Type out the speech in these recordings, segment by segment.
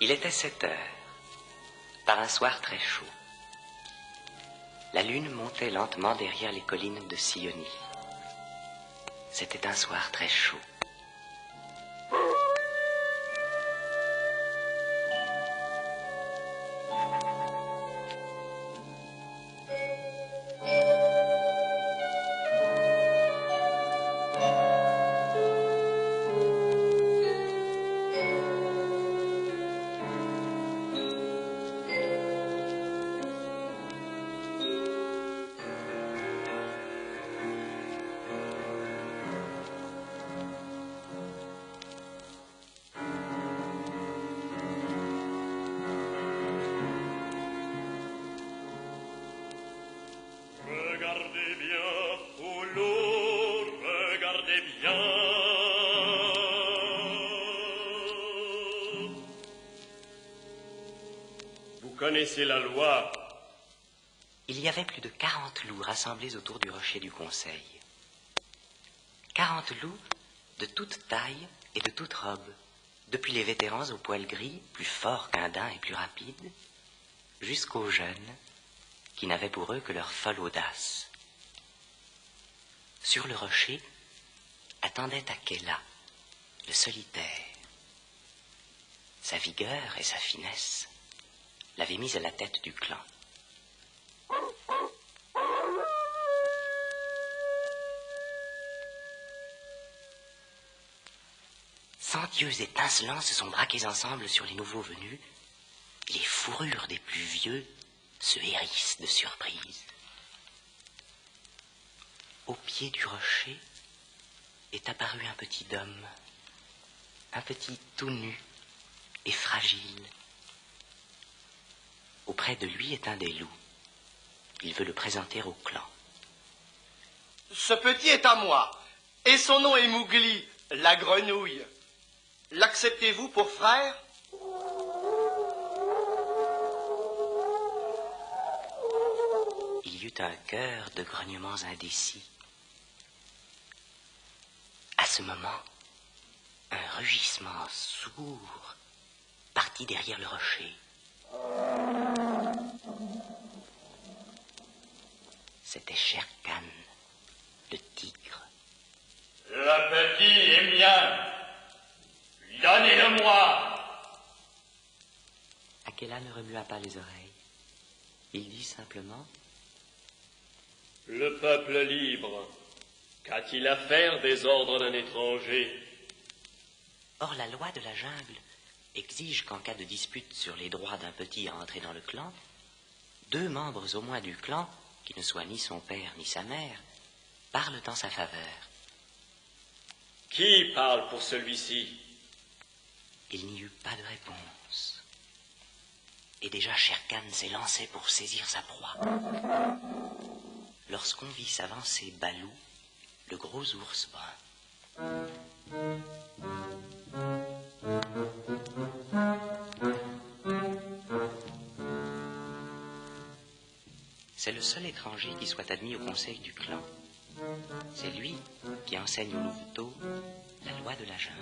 Il était 7 heures, par un soir très chaud. La lune montait lentement derrière les collines de Sionie. C'était un soir très chaud. Regardez bien, oh l'eau, regardez bien. Vous connaissez la loi. Il y avait plus de 40 loups rassemblés autour du rocher du Conseil. 40 loups de toute taille et de toute robe, depuis les vétérans aux poils gris, plus forts qu'un daim et plus rapides, jusqu'aux jeunes, qui n'avaient pour eux que leur folle audace. Sur le rocher attendait Akela, le solitaire. Sa vigueur et sa finesse l'avaient mise à la tête du clan. Cent yeux étincelants se sont braqués ensemble sur les nouveaux venus. Les fourrures des plus vieux se hérissent de surprise. Au pied du rocher est apparu un petit homme, un petit tout nu et fragile. Auprès de lui est un des loups. Il veut le présenter au clan. Ce petit est à moi, et son nom est Mowgli, la grenouille. L'acceptez-vous pour frère? Il y eut un chœur de grognements indécis. À ce moment, un rugissement sourd partit derrière le rocher. C'était Shere Khan, le tigre. Le petit est mien. Donnez-le-moi. Akela ne remua pas les oreilles. Il dit simplement: Le peuple libre, qu'a-t-il à faire des ordres d'un étranger? Or, la loi de la jungle exige qu'en cas de dispute sur les droits d'un petit à entrer dans le clan, 2 membres au moins du clan, qui ne soient ni son père ni sa mère, parlent en sa faveur. Qui parle pour celui-ci? Il n'y eut pas de réponse. Et déjà Shere Khan s'est lancé pour saisir sa proie. Lorsqu'on vit s'avancer Balou, le gros ours brun. C'est le seul étranger qui soit admis au conseil du clan. C'est lui qui enseigne aux louveteaux la loi de la jungle.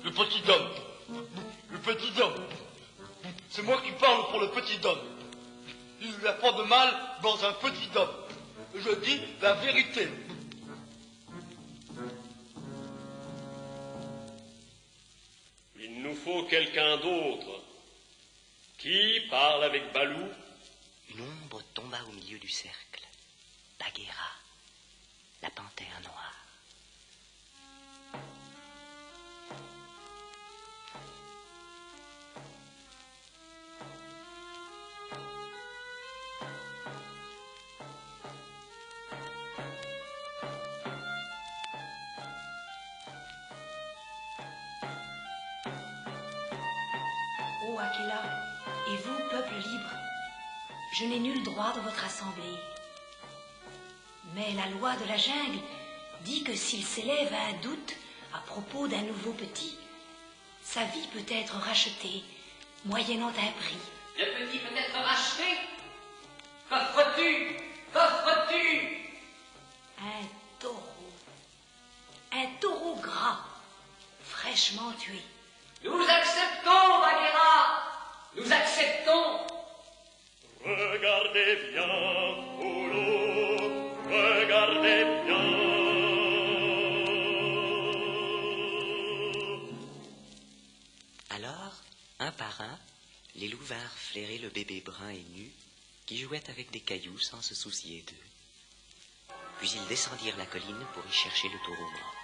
Le petit homme. Le petit homme. C'est moi qui parle pour le petit homme. Il n'y a pas de mal dans un petit homme. Je dis la vérité. Il nous faut quelqu'un d'autre. Qui parle avec Balou? Une ombre tomba au milieu du cercle. Bagheera, la panthère noire. Ô Akela, et vous, peuple libre, je n'ai nul droit dans votre assemblée. Mais la loi de la jungle dit que s'il s'élève à un doute à propos d'un nouveau petit, sa vie peut être rachetée, moyennant un prix. Le petit peut être racheté? Qu'offres-tu? Qu'offres-tu? Un taureau gras, tuer. Nous acceptons, Bagheera. Nous acceptons. Regardez bien, Oulou, regardez bien. Alors, un par un, les loups vinrent flairer le bébé brun et nu qui jouait avec des cailloux sans se soucier d'eux. Puis ils descendirent la colline pour y chercher le taureau mort.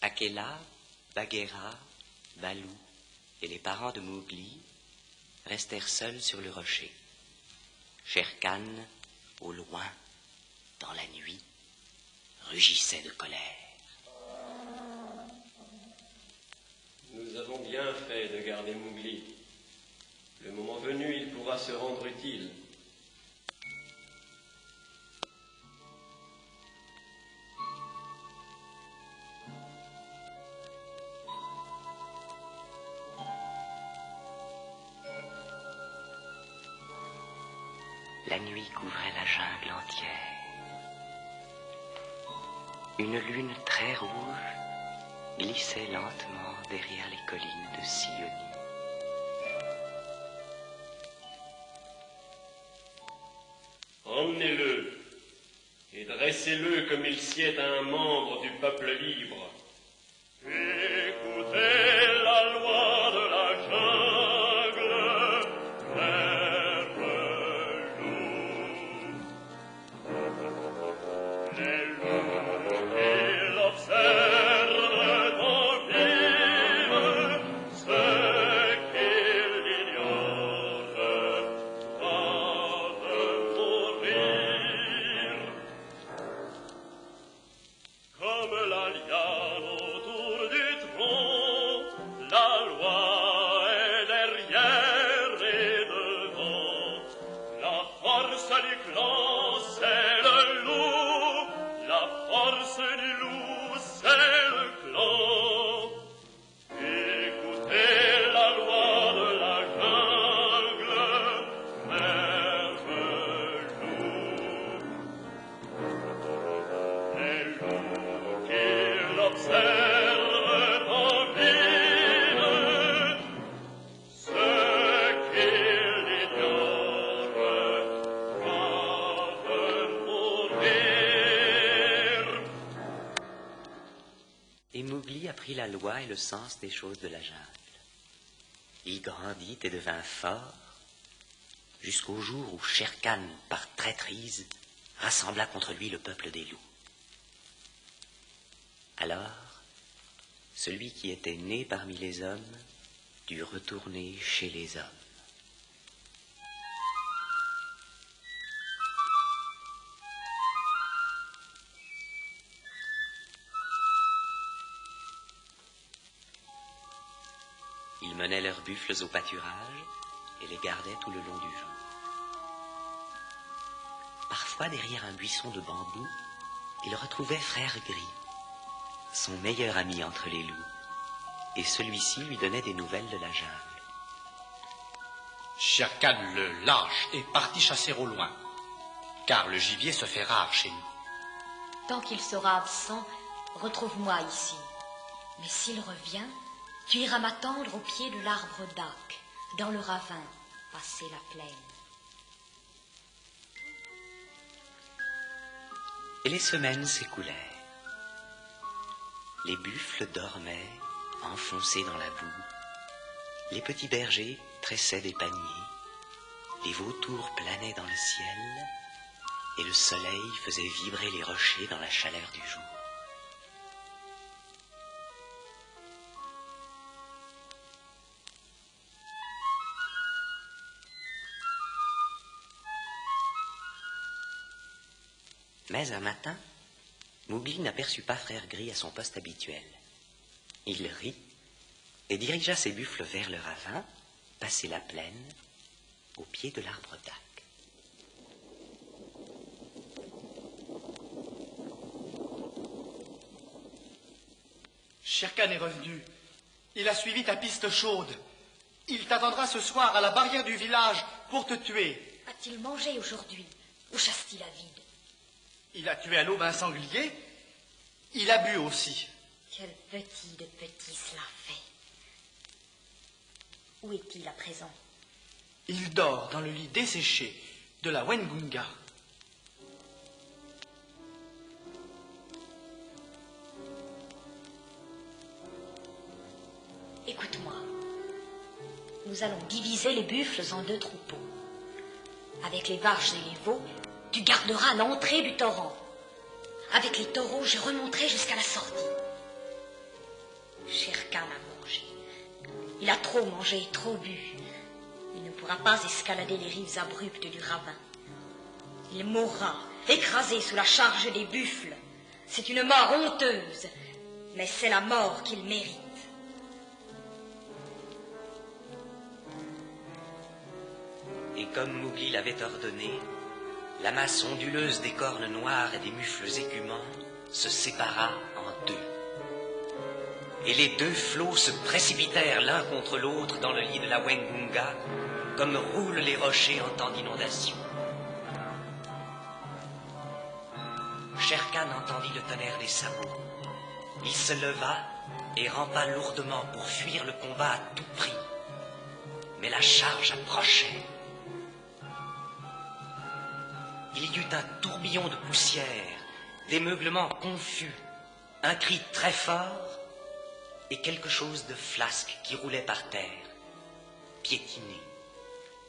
Akela, Bagheera, Balou et les parents de Mowgli restèrent seuls sur le rocher. Shere Khan, au loin, dans la nuit, rugissait de colère. Nous avons bien fait de garder Mowgli. Le moment venu, il pourra se rendre utile. La nuit couvrait la jungle entière. Une lune très rouge glissait lentement derrière les collines de Sioni. Emmenez-le et dressez-le comme il sied à un membre du peuple libre. Écoutez la loi de la jungle, les loups qui l'observent en vivent, ceux qui l'ignorent doivent mourir. Comme la liane autour du tronc, la loi est derrière et devant. La force du clan, c'est le loup. La force du loup, c'est le clan. Écoutez la loi de la jungle, mère loup. Les loups qui l'observent en vivent, ceux qui l'ignorent doivent mourir. Et Mowgli apprit la loi et le sens des choses de la jungle. Il grandit et devint fort, jusqu'au jour où Shere Khan, par traîtrise, rassembla contre lui le peuple des loups. Alors, celui qui était né parmi les hommes dut retourner chez les hommes. Ils menaient leurs buffles au pâturage et les gardaient tout le long du jour. Parfois, derrière un buisson de bambou, ils retrouvaient Frère Gris, son meilleur ami entre les loups, et celui-ci lui donnait des nouvelles de la jungle. Shere Khan le lâche est parti chasser au loin, car le gibier se fait rare chez nous. Tant qu'il sera absent, retrouve-moi ici. Mais s'il revient, tu iras m'attendre au pied de l'arbre d'Ak, dans le ravin, passer la plaine. Et les semaines s'écoulèrent. Les buffles dormaient, enfoncés dans la boue. Les petits bergers tressaient des paniers. Les vautours planaient dans le ciel. Et le soleil faisait vibrer les rochers dans la chaleur du jour. Mais un matin, Mowgli n'aperçut pas Frère Gris à son poste habituel. Il rit et dirigea ses buffles vers le ravin, passer la plaine, au pied de l'arbre d'Ak. Shere Khan est revenu. Il a suivi ta piste chaude. Il t'attendra ce soir à la barrière du village pour te tuer. A-t-il mangé aujourd'hui ou chasse-t-il à vide? Il a tué à l'aube un sanglier Il a bu aussi. Quel petit de petit cela fait. Où est-il à présent? Il dort dans le lit desséché de la Wengunga. Écoute-moi. Nous allons diviser les buffles en 2 troupeaux. Avec les vaches et les veaux, tu garderas l'entrée du torrent. Avec les taureaux, je remonterai jusqu'à la sortie. Shere Khan a mangé. Il a trop mangé et trop bu. Il ne pourra pas escalader les rives abruptes du ravin. Il mourra, écrasé sous la charge des buffles. C'est une mort honteuse, mais c'est la mort qu'il mérite. Et comme Mowgli l'avait ordonné, la masse onduleuse des cornes noires et des mufles écumants se sépara en 2. Et les 2 flots se précipitèrent l'un contre l'autre dans le lit de la Wengunga, comme roulent les rochers en temps d'inondation. Shere Khan entendit le tonnerre des sabots. Il se leva et rampa lourdement pour fuir le combat à tout prix. Mais la charge approchait. Il y eut un tourbillon de poussière, des meuglements confus, un cri très fort et quelque chose de flasque qui roulait par terre, piétiné,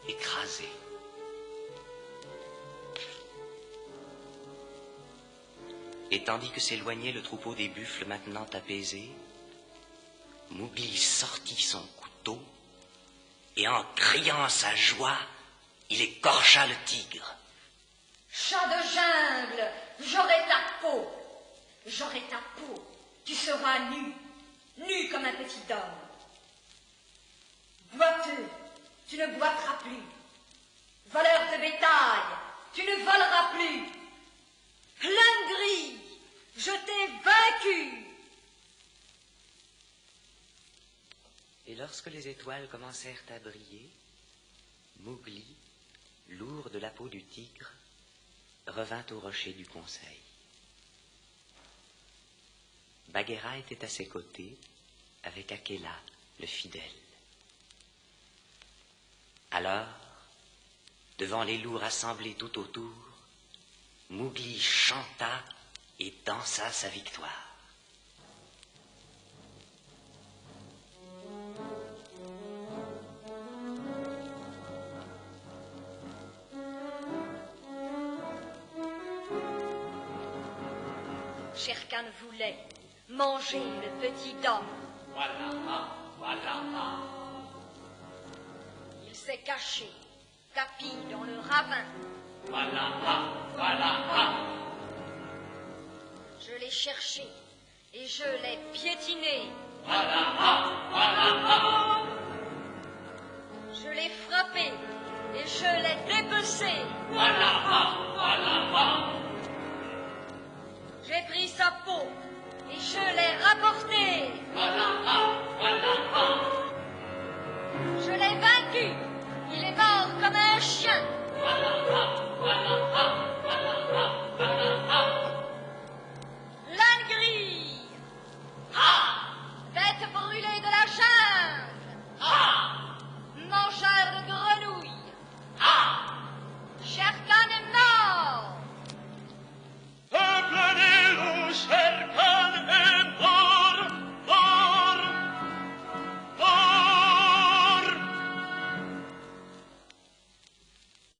écrasé. Et tandis que s'éloignait le troupeau des buffles maintenant apaisé, Mowgli sortit son couteau et en criant sa joie, il écorcha le tigre. Chat de jungle, j'aurai ta peau. J'aurai ta peau. Tu seras nu, nu comme un petit homme. Boiteux, tu ne boiteras plus. Voleur de bétail, tu ne voleras plus. Plein gris, je t'ai vaincu. Et lorsque les étoiles commencèrent à briller, Mowgli, lourd de la peau du tigre, revint au rocher du conseil. Bagheera était à ses côtés, avec Akela, le fidèle. Alors, devant les loups rassemblés tout autour, Mowgli chanta et dansa sa victoire. Shere Khan voulait manger le petit homme. Voilà. Il s'est caché, tapi dans le ravin. Voilà. Je l'ai cherché et je l'ai piétiné. Voilà. Je l'ai frappé et je l'ai dépecé. Voilà. J'ai pris sa peau et je l'ai rapportée. Voilà. Je l'ai vaincu. Il est mort comme un chien.